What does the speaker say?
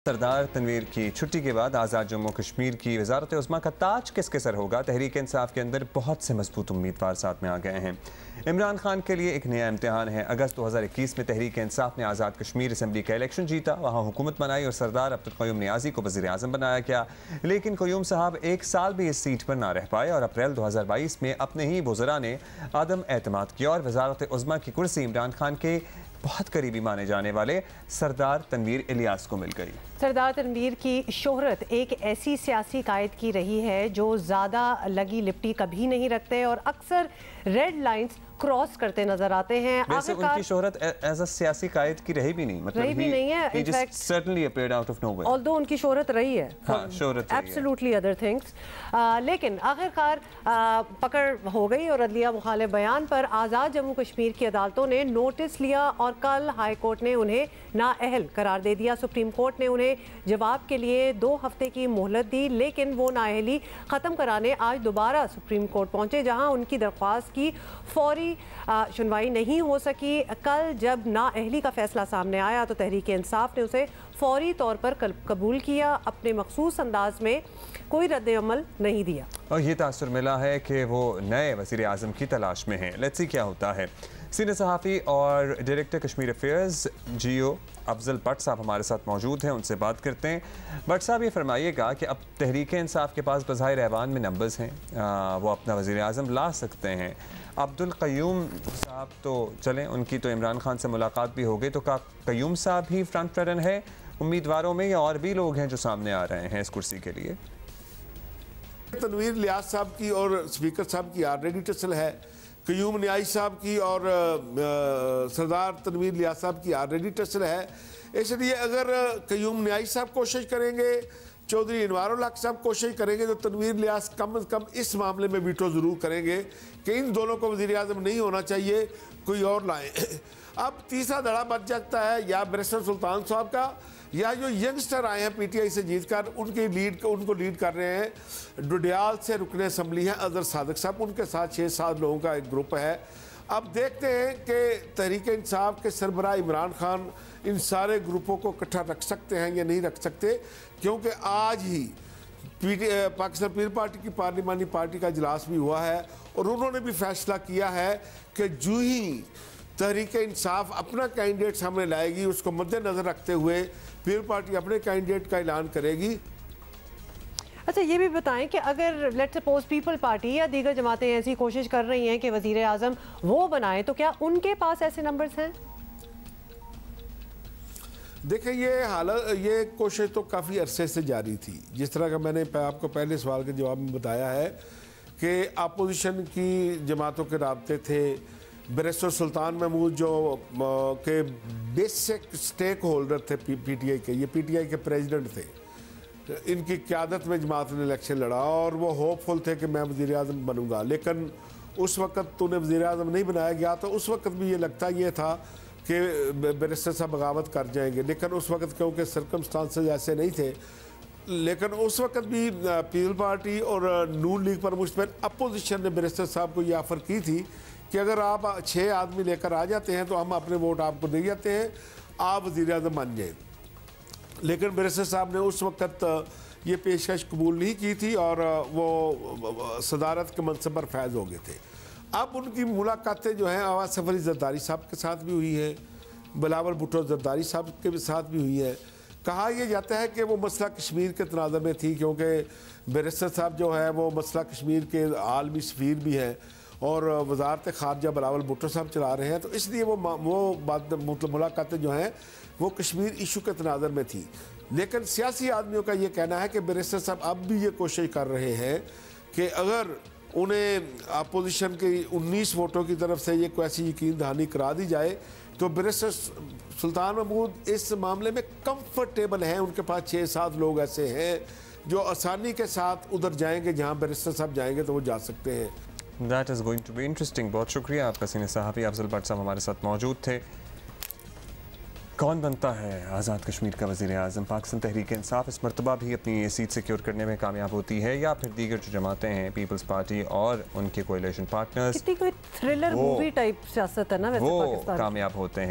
सरदार तनवीर की छुट्टी के बाद आज़ाद जम्मू कश्मीर की वज़ारत उज़्मा का ताज किसके सर होगा। तहरीक इंसाफ के अंदर बहुत से मजबूत उम्मीदवार साथ में आ गए हैं। इमरान खान के लिए एक नया इम्तिहान है। अगस्त 2021 में तहरीक इंसाफ ने आज़ाद कश्मीर असम्बली का इलेक्शन जीता, वहाँ हुकूमत बनाई और सरदार अब्दुल क़य्यूम नियाज़ी को वज़ीर आज़म बनाया गया। लेकिन क़य्यूम साहब एक साल भी इस सीट पर ना रह पाए और अप्रैल 2022 में अपने ही वज़रा ने आदम एतमाद किया और वज़ारत उज़्मा की कुर्सी इमरान खान के बहुत करीबी माने जाने वाले सरदार तनवीर इलियास को मिल गई। सरदार तनवीर की शोहरत एक ऐसी सियासी कायद की रही है जो ज़्यादा लगी लिपटी कभी नहीं रखते और अक्सर रेड लाइंस क्रॉस करते नजर आते हैं। वैसे उनकी शोहरत एज अ सियासी कायद की रही भी नहीं, मतलब रही भी नहीं है। he just certainly appeared out of nowhere. Although उनकी शोहरत रही है, शोहरत absolutely other things. लेकिन आखिरकार पकड़ हो गई और अदलिया मुखालिफ बयान पर आज़ाद जम्मू कश्मीर की अदालतों ने नोटिस लिया और कल हाई कोर्ट ने उन्हें नाअहल करार दे दिया। सुप्रीम कोर्ट ने उन्हें जवाब के लिए 2 हफ्ते की मोहलत दी, लेकिन वो नाअहली ख़त्म कराने आज दोबारा सुप्रीम कोर्ट पहुंचे, जहां उनकी दरख्वास्त की फौरी सुनवाई नहीं हो सकी। कल जब नाअहली का फैसला सामने आया तो तहरीक इंसाफ ने उसे फौरी तौर पर कबूल किया, अपने मखसूस अंदाज में कोई रद्द-ए-अमल नहीं दिया और ये तासुर मिला है कि वो नए वज़ीर आज़म की तलाश में हैं। लेट्स सी क्या होता है। सीनियर सहाफ़ी और डायरेक्टर कश्मीर अफेयर्स जियो अफजल भट्ट साहब हमारे साथ मौजूद हैं, उनसे बात करते हैं। भट्ट साहब, ये फरमाइएगा कि अब तहरीक इंसाफ के पास बज़ाहिर ऐवान में नंबर्स हैं, वो अपना वज़ीर आज़म ला सकते हैं। अब्दुल क़य्यूम साहब तो चलें, उनकी तो इमरान खान से मुलाकात भी हो गई, तो क्या क़य्यूम साहब ही फ्रंट रनर है उम्मीदवारों में या और भी लोग हैं जो सामने आ रहे हैं इस कुर्सी के लिए? तनवीर इलियास साहब की और स्पीकर साहब की ऑलरेडी टसल है, क़य्यूम नियाज़ी साहब की और सरदार तनवीर इलियास साहब की ऑलरेडी टसल है। इसलिए अगर क़य्यूम नियाज़ी साहब कोशिश करेंगे, चौधरी अनवारुल हक साहब कोशिश करेंगे, तो तनवीर इलियास कम से कम इस मामले में वीटो ज़रूर करेंगे कि इन दोनों को वज़ीर आज़म नहीं होना चाहिए, कोई और लाएँ। अब तीसरा धड़ा बच जाता है या बैरिस्टर सुल्तान साहब का या जो यंगस्टर आए हैं पीटीआई से जीतकर, उनको लीड कर रहे हैं डुडियाल से रुकने असम्बली हैं अजहर सादिक साहब, उनके साथ 6-7 लोगों का एक ग्रुप है। अब देखते हैं कि तहरीक इंसाफ के सरबराह इमरान खान इन सारे ग्रुपों को इकट्ठा रख सकते हैं या नहीं रख सकते, क्योंकि आज ही पाकिस्तान पीपल्स पार्टी की पार्लिमानी पार्टी का इजलास भी हुआ है और उन्होंने भी फैसला किया है कि जो ही तहरीक इंसाफ अपना कैंडिडेट सामने लाएगी, उसको मद्देनजर रखते हुए पीपल्स पार्टी अपने कैंडिडेट का ऐलान करेगी। अच्छा, ये भी बताएं कि अगर लेट्स सपोज पीपल पार्टी या दीगर जमातें ऐसी कोशिश कर रही हैं कि वज़ीर आज़म वो बनाए, तो क्या उनके पास ऐसे नंबर्स हैं? देखिए, ये कोशिश तो काफ़ी अरसे से जारी थी। जिस तरह का मैंने आपको पहले सवाल के जवाब में बताया है कि अपोजिशन की जमातों के राब्ते थे, बैरिस्टर सुल्तान महमूद जो के बेसिक स्टेक होल्डर थे पीटीआई के, ये पीटीआई के प्रेसिडेंट थे, इनकी क़यादत में जमात ने इलेक्शन लड़ा और वो होपफुल थे कि मैं वज़ीर आज़म बनूंगा। लेकिन उस वक़्त तो उन्हें वज़ीर आज़म नहीं बनाया गया, तो उस वक़्त भी ये लगता ये था कि बैरिस्टर साहब बगावत कर जाएंगे, लेकिन उस वक़्त क्योंकि सर्कमस्टांसेस ऐसे नहीं थे, लेकिन उस वक़्त भी पीपल्स पार्टी और नून लीग पर मुश्तमिल अपोजिशन ने बैरिस्टर साहब को ये ऑफ़र की थी कि अगर आप 6 आदमी लेकर आ जाते हैं तो हम अपने वोट आपको दे जाते हैं, आप वज़ीर आज़म बन जाए। लेकिन बैरिस्टर साहब ने उस वक़्त ये पेशकश कबूल नहीं की थी और वो सदारत के मनसब पर फैज़ हो गए थे। अब उनकी मुलाकातें जो हैं आवाज़ सफरी जरदारी साहब के साथ भी हुई है, बिलावल भुट्टो जरदारी साहब के साथ भी हुई है। कहा यह जाता है कि वो मसला कश्मीर के तनाज़ुर में थी, क्योंकि बैरिस्टर साहब जो है वो मसला कश्मीर के आलमी सफ़ीर भी हैं और वज़ारत ख़ारजा बिलावल भुट्टो साहब चला रहे हैं, तो इसलिए वो मुलाकातें जो हैं वो कश्मीर इशू के तनाज़ुर में थी। लेकिन सियासी आदमियों का ये कहना है कि बैरिस्टर साहब अब भी ये कोशिश कर रहे हैं कि अगर उन्हें अपोजिशन के 19 वोटों की तरफ से ये कोई ऐसी यकीन दहानी करा दी जाए तो बैरिस्टर सुल्तान महमूद इस मामले में कंफर्टेबल हैं। उनके पास 6-7 लोग ऐसे हैं जो आसानी के साथ उधर जाएंगे, जहां बैरिस्टर साहब जाएंगे तो वो जा सकते हैं। That is going to be interesting. बहुत शुक्रिया आपका। सीनियर सहाफ़ी अफजल भट्ट साहब हमारे साथ मौजूद थे। कौन बनता है आज़ाद कश्मीर का वज़ीर आज़म? पाकिस्तान तहरीक इंसाफ इस मरतबा भी अपनी सीट सिक्योर करने में कामयाब होती है या फिर दीगर जो जमातें हैं पीपल्स पार्टी और उनके कोएलिशन पार्टनर्स, कितनी कोई थ्रिलर मूवी टाइप सियासत है ना वैसे वो पाकिस्तान कामयाब होते हैं?